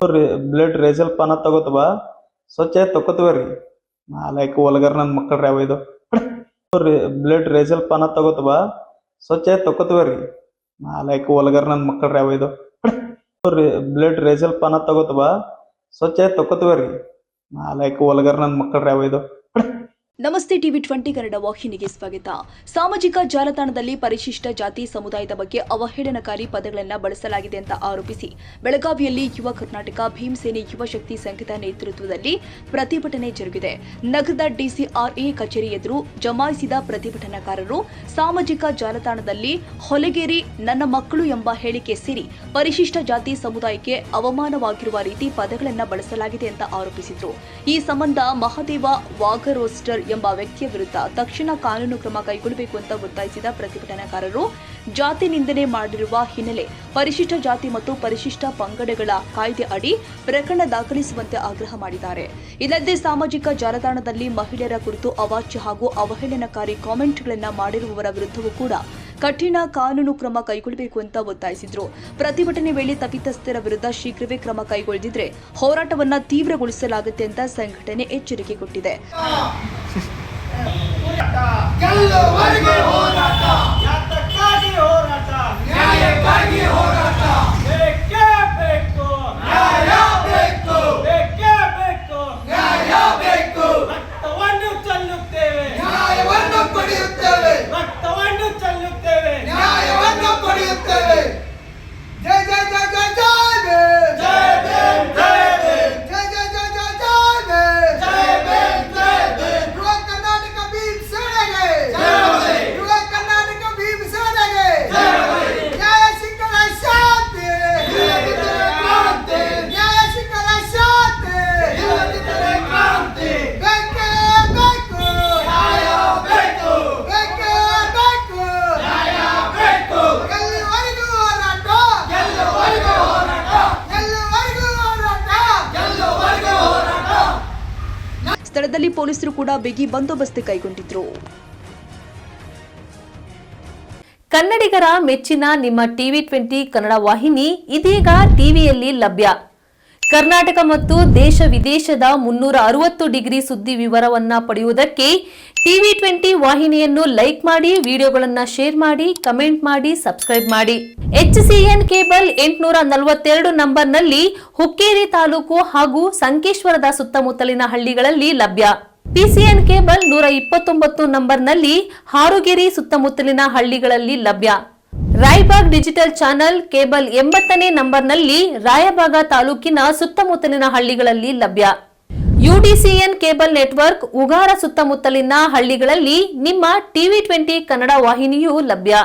Blood ರೇಸಲ್ ಪಾನ ತಗೋತವ ಸ್ವಚ್ಛ ತಗೋತವ್ರಿ ನಾಲ್ಕು ಒಲಗರ್ ನನ್ನ ಮಕ್ಕಳ್ರಿ ಅವ ಇದು ಬ್ಲಡ್ ರೇಸಲ್ ಪಾನ ತಗೋತವ ಸ್ವಚ್ಛ ತಗೋತವ್ರಿ ನಾಲ್ಕು ಒಲಗರ್ ನನ್ನ ಮಕ್ಕಳ್ರಿ ಅವ ಇದು ಬ್ಲಡ್ ರೇಸಲ್ ಪಾನ ತಗೋತವ ಸ್ವಚ್ಛ ತಗೋತವ್ರಿ ನಾಲ್ಕು ಒಲಗರ್ ನನ್ನ ಮಕ್ಕಳ್ರಿ ಅವ ಇದು ನಮಸ್ತೆ ಟಿವಿ20 ಕನ್ನಡ ವಾಹಿನಿಗೆ ಸ್ವಾಗತ. ಸಾಮಾಜಿಕ ಜಾಲತಾಣದಲ್ಲಿ ಪರಿಶಿಷ್ಟ ಜಾತಿ ಸಮುದಾಯದ ಬಗ್ಗೆ ಅವಹೇಳನಕಾರಿ ಪದಗಳನ್ನು ಬಳಸಲಾಗಿದೆ ಅಂತ ಆರೋಪಿಸಿ ಬೆಳಗಾವಿಯಲ್ಲಿ ಯುವ ಕರ್ನಾಟಕ ಭೀಮಸೇನೆ ಯುವ ಶಕ್ತಿ ಸಂಘದ ನೇತೃತ್ವದಲ್ಲಿ ಪ್ರತಿಭಟನೆ ಜರುಗಿದೆ. ನಗರದ ಡಿಸಿಆರ್ಇ ಕಚೇರಿ ಎದುರು ಜಮಾಯಿಸಿದ ಪ್ರತಿಭಟನಾಕಾರರು ಸಾಮಾಜಿಕ ಜಾಲತಾಣದಲ್ಲಿ ಹೊಲಗೇರಿ ನನ್ನ ಮಕ್ಕಳು ಎಂಬ ಹೇಳಿಕೆ ಸೇರಿ ಪರಿಶಿಷ್ಟ ಜಾತಿ ಸಮುದಾಯಕ್ಕೆ ಅವಮಾನವಾಗಿರುವ ರೀತಿ ಪದಗಳನ್ನು ಬಳಸಲಾಗಿದೆ ಅಂತ ಆರೋಪಿಸಿದರು. ಈ ಸಂಬಂಧ ಮಹದೇವ ವಾಗರೋಸ್ಟರ್ ಎಂಬ ವ್ಯಕ್ತಿಯ ವಿರುದ್ಧ ತಕ್ಷಣ ಕಾನೂನು ಕ್ರಮ ಕೈಗೊಳ್ಳಬೇಕು ಅಂತ ಒತ್ತಾಯಿಸಿದ ಪ್ರತಿಭಟನಾಕಾರರು ಜಾತಿ ನಿಂದನೆ ಮಾಡಿರುವ ಹಿನ್ನೆಲೆ ಪರಿಶಿಷ್ಟ ಜಾತಿ ಮತ್ತು ಪರಿಶಿಷ್ಟ ಪಂಗಡಗಳ ಕಾಯ್ದೆ ಅಡಿ ಪ್ರಕರಣ ದಾಖಲಿಸುವಂತೆ ಆಗ್ರಹ ಮಾಡಿದ್ದಾರೆ. ಇದಲ್ಲದೆ ಸಾಮಾಜಿಕ ಜಾಲತಾಣದಲ್ಲಿ ಮಹಿಳೆಯರ ಕುರಿತು ಅವಾಚ್ಯ ಹಾಗೂ ಅವಹೇಳನಕಾರಿ ಕಾಮೆಂಟ್ಗಳನ್ನು ಮಾಡಿರುವವರ ವಿರುದ್ಧವೂ ಕೂಡ ಕಠಿಣ ಕಾನೂನು ಕ್ರಮ ಕೈಗೊಳ್ಳಬೇಕು ಅಂತ ಒತ್ತಾಯಿಸಿದ್ರು. ಪ್ರತಿಭಟನೆ ವೇಳೆ ತಪ್ಪಿತಸ್ಥರ ವಿರುದ್ಧ ಶೀಘ್ರವೇ ಕ್ರಮ ಕೈಗೊಳ್ಳದಿದ್ರೆ ಹೋರಾಟವನ್ನ ತೀವ್ರಗೊಳಿಸಲಾಗುತ್ತೆ ಅಂತ ಸಂಘಟನೆ ಎಚ್ಚರಿಕೆ ಕೊಟ್ಟಿದೆ. ಸ್ಥಳದಲ್ಲಿ ಪೊಲೀಸರು ಕೂಡ ಬಿಗಿ ಬಂದೋಬಸ್ತ್ ಕೈಗೊಂಡಿದ್ರು. ಕನ್ನಡಿಗರ ಮೆಚ್ಚಿನ ನಿಮ್ಮ ಟಿವಿ20 ಕನ್ನಡ ವಾಹಿನಿ ಇದೀಗ ಟಿವಿಯಲ್ಲಿ ಲಭ್ಯ. ಕರ್ನಾಟಕ ಮತ್ತು ದೇಶ ವಿದೇಶದ 360 ಡಿಗ್ರಿ ಸುದ್ದಿ ವಿವರವನ್ನ ಪಡೆಯುವುದಕ್ಕೆ ಟಿವಿ20 ವಾಹಿನಿಯನ್ನು ಲೈಕ್ ಮಾಡಿ, ವಿಡಿಯೋಗಳನ್ನು ಶೇರ್ ಮಾಡಿ, ಕಮೆಂಟ್ ಮಾಡಿ, ಸಬ್ಸ್ಕ್ರೈಬ್ ಮಾಡಿ. HCN ಕೇಬಲ್ 842 ನಂಬರ್ನಲ್ಲಿ ಹುಕ್ಕೇರಿ ತಾಲೂಕು ಹಾಗೂ ಸಂಕೇಶ್ವರದ ಸುತ್ತಮುತ್ತಲಿನ ಹಳ್ಳಿಗಳಲ್ಲಿ ಲಭ್ಯ. PCN ಕೇಬಲ್ 129 ನಂಬರ್ನಲ್ಲಿ ಹಾರುಗೆರೆ ಸುತ್ತಮುತ್ತಲಿನ ಹಳ್ಳಿಗಳಲ್ಲಿ ಲಭ್ಯ. ರಾಯಬಾಗ್ ಡಿಜಿಟಲ್ ಚಾನೆಲ್ ಕೇಬಲ್ 80ನೇ ನಂಬರ್ನಲ್ಲಿ ರಾಯಬಾಗ ತಾಲೂಕಿನ ಸುತ್ತಮುತ್ತಲಿನ ಹಳ್ಳಿಗಳಲ್ಲಿ ಲಭ್ಯ. UDCN ಕೇಬಲ್ ನೆಟ್ವರ್ಕ್ ಉಗಾರ ಸುತ್ತಮುತ್ತಲಿನ ಹಳ್ಳಿಗಳಲ್ಲಿ ನಿಮ್ಮ ಟಿವಿ20 ಕನ್ನಡ ವಾಹಿನಿಯೂ ಲಭ್ಯ.